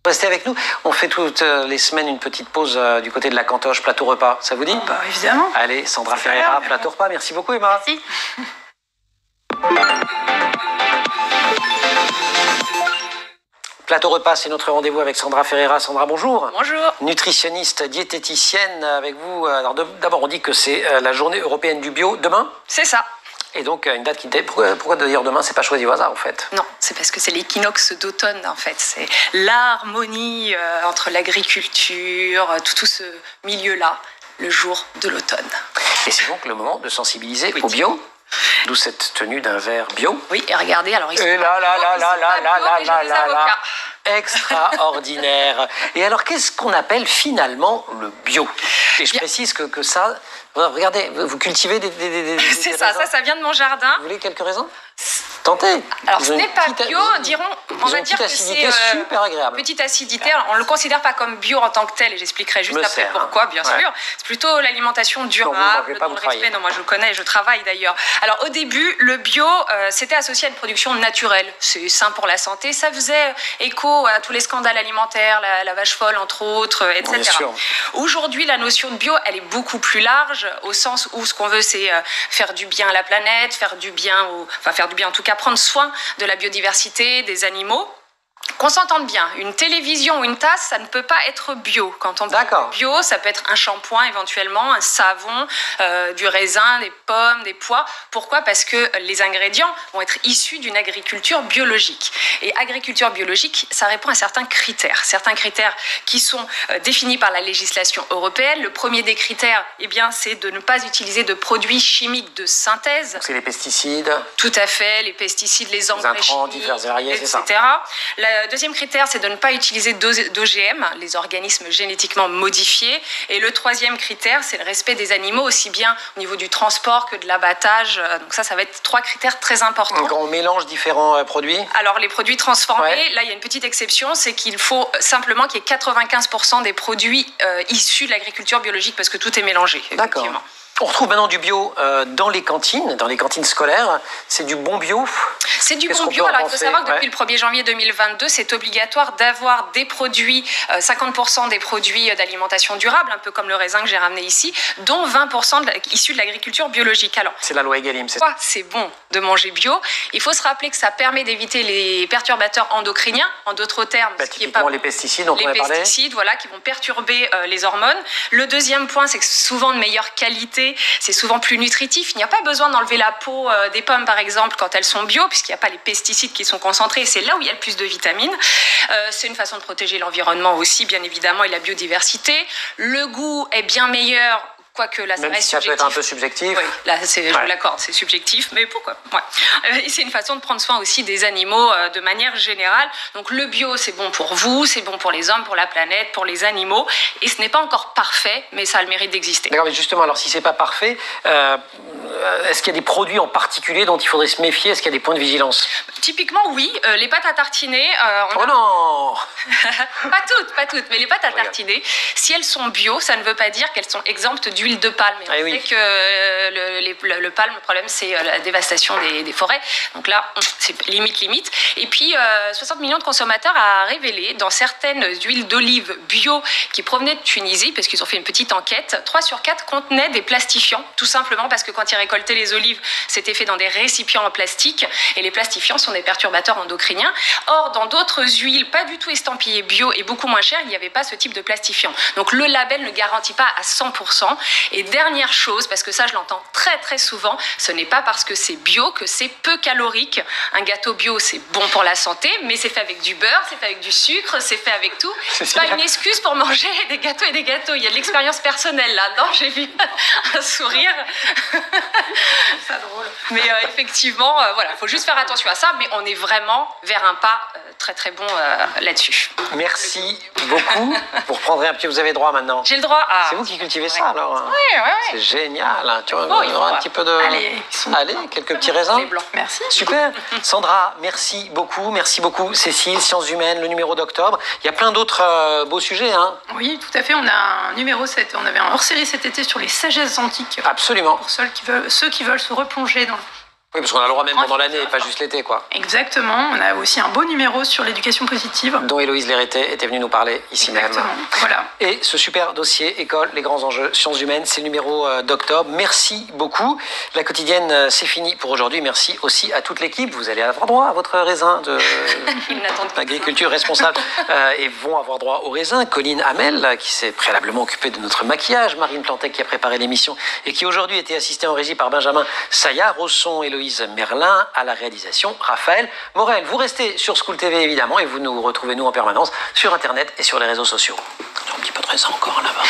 Restez avec nous. On fait toutes les semaines une petite pause du côté de la Cantoche, plateau repas. Ça vous dit? Bah, évidemment. Allez, Sandra Ferreira, plateau repas. Merci beaucoup, Emma. Merci. Plateau repas, c'est notre rendez-vous avec Sandra Ferreira. Sandra, bonjour. Bonjour. Nutritionniste, diététicienne avec vous. Alors d'abord, on dit que c'est la journée européenne du bio demain. C'est ça. Et donc, une date qui était... Pourquoi de dire demain, c'est pas choisi au hasard, en fait? Non, c'est parce que c'est l'équinoxe d'automne, en fait. C'est l'harmonie entre l'agriculture, tout ce milieu-là, le jour de l'automne. Et c'est donc le moment de sensibiliser au bio. D'où cette tenue d'un verre bio. Oui, et regardez, alors ils sont extraordinaire. Et alors, qu'est-ce qu'on appelle finalement le bio? Et je précise que ça... Regardez, vous cultivez des c'est ça, ça vient de mon jardin. Vous voulez quelques raisins? Tentez. Alors, ce n'est pas bio, on va dire que c'est super agréable. Petite acidité. Alors, on ne le considère pas comme bio en tant que tel, et j'expliquerai juste après pourquoi, bien sûr. C'est plutôt l'alimentation durable, dans le respect. Non, moi, je connais, je travaille d'ailleurs. Alors, au début, le bio, c'était associé à une production naturelle. C'est sain pour la santé. Ça faisait écho à tous les scandales alimentaires, la vache folle, entre autres, etc. Aujourd'hui, la notion de bio, elle est beaucoup plus large, au sens où ce qu'on veut, c'est faire du bien à la planète, faire du bien en tout cas, prendre soin de la biodiversité, des animaux. Qu'on s'entende bien, une télévision ou une tasse, ça ne peut pas être bio. Quand on parle de bio, ça peut être un shampoing éventuellement, un savon, du raisin, des pommes, des pois. Pourquoi? Parce que les ingrédients vont être issus d'une agriculture biologique. Et agriculture biologique, ça répond à certains critères qui sont définis par la législation européenne. Le premier des critères, c'est de ne pas utiliser de produits chimiques de synthèse. C'est les pesticides. Tout à fait, les pesticides, les engrais chimiques, divers et variés, etc. Le deuxième critère, c'est de ne pas utiliser d'OGM, les organismes génétiquement modifiés. Et le troisième critère, c'est le respect des animaux, aussi bien au niveau du transport que de l'abattage. Donc ça va être 3 critères très importants. Donc on mélange différents produits? Alors les produits transformés, là il y a une petite exception, c'est qu'il faut simplement qu'il y ait 95% des produits issus de l'agriculture biologique parce que tout est mélangé. D'accord. On retrouve maintenant du bio dans les cantines scolaires. C'est du bon bio? C'est du bon bio. Alors, il faut savoir que depuis le 1er janvier 2022, c'est obligatoire d'avoir des produits, 50% des produits d'alimentation durable, un peu comme le raisin que j'ai ramené ici, dont 20% issus de l'agriculture biologique. Alors, c'est la loi Egalim, c'est ça. C'est bon de manger bio. Il faut se rappeler que ça permet d'éviter les perturbateurs endocriniens, en d'autres termes. Ce qui est pas bon. Les pesticides, dont on a parlé. Les pesticides, qui vont perturber les hormones. Le deuxième point, c'est que souvent de meilleure qualité. C'est souvent plus nutritif. Il n'y a pas besoin d'enlever la peau des pommes, par exemple, quand elles sont bio, puisqu'il n'y a pas les pesticides qui sont concentrés. C'est là où il y a le plus de vitamines. C'est une façon de protéger l'environnement aussi, bien évidemment, et la biodiversité. Le goût est bien meilleur. Quoique là, ça reste subjectif. Peut être un peu subjectif. Oui, là, je l'accorde, c'est subjectif, mais pourquoi? Et c'est une façon de prendre soin aussi des animaux de manière générale. Donc le bio, c'est bon pour vous, c'est bon pour les hommes, pour la planète, pour les animaux. Et ce n'est pas encore parfait, mais ça a le mérite d'exister. D'accord, mais justement, alors si c'est pas parfait, est-ce qu'il y a des produits en particulier dont il faudrait se méfier? Est-ce qu'il y a des points de vigilance? Typiquement, oui. Les pâtes à tartiner... non Pas toutes, mais les pâtes à tartiner, si elles sont bio, ça ne veut pas dire qu'elles sont exemptes d'huile de palme. Et on sait que le palme, le problème, c'est la dévastation des forêts. Donc là, c'est limite. Et puis, 60 millions de consommateurs a révélé dans certaines huiles d'olive bio qui provenaient de Tunisie, parce qu'ils ont fait une petite enquête, 3 sur 4 contenaient des plastifiants, tout simplement parce que quand ils récoltaient les olives, c'était fait dans des récipients en plastique, et les plastifiants sont des perturbateurs endocriniens. Or, dans d'autres huiles pas du tout estampillées bio et beaucoup moins chères, il n'y avait pas ce type de plastifiant. Donc le label ne garantit pas à 100%. Et dernière chose, parce que ça je l'entends très souvent, ce n'est pas parce que c'est bio que c'est peu calorique. Un gâteau bio, c'est bon pour la santé, mais c'est fait avec du beurre, c'est fait avec du sucre, c'est fait avec tout. C'est pas une excuse pour manger des gâteaux et des gâteaux. Il y a de l'expérience personnelle là. Non, j'ai vu un sourire. C'est drôle. Mais effectivement, il faut juste faire attention à ça, mais on est vraiment vers un pas très bon là-dessus. Merci beaucoup. Vous reprendrez un pied, vous avez droit maintenant. J'ai le droit à... C'est vous qui cultivez ça alors? Oui. C'est génial. Tu vois, un petit peu de... Allez, quelques petits raisins. Les blancs. Merci. Super. Sandra, merci beaucoup. Cécile, Sciences Humaines, le numéro d'octobre. Il y a plein d'autres beaux sujets. Hein. Oui, tout à fait. On a un numéro 7. On avait un hors-série cet été sur les sagesses antiques. Absolument. Pour ceux qui veulent se replonger dans Oui, parce qu'on a le droit même pendant l'année, pas juste l'été, quoi. Exactement. On a aussi un beau numéro sur l'éducation positive. Dont Héloïse Léreté était venue nous parler ici Exactement. même. Voilà. Et ce super dossier, École, les grands enjeux, sciences humaines, c'est le numéro d'octobre. Merci beaucoup. La quotidienne, c'est fini pour aujourd'hui. Merci aussi à toute l'équipe. Vous allez avoir droit à votre raisin d'agriculture responsable et vont avoir droit au raisin. Colline Hamel, qui s'est préalablement occupée de notre maquillage. Marine Plantet, qui a préparé l'émission et qui aujourd'hui était assistée en régie par Benjamin Saillard. Au son, Héloïse Merlin, à la réalisation, Raphaël Morel. Vous restez sur School TV évidemment et vous nous retrouvez nous en permanence sur Internet et sur les réseaux sociaux. Un petit peu de raisin encore là-bas.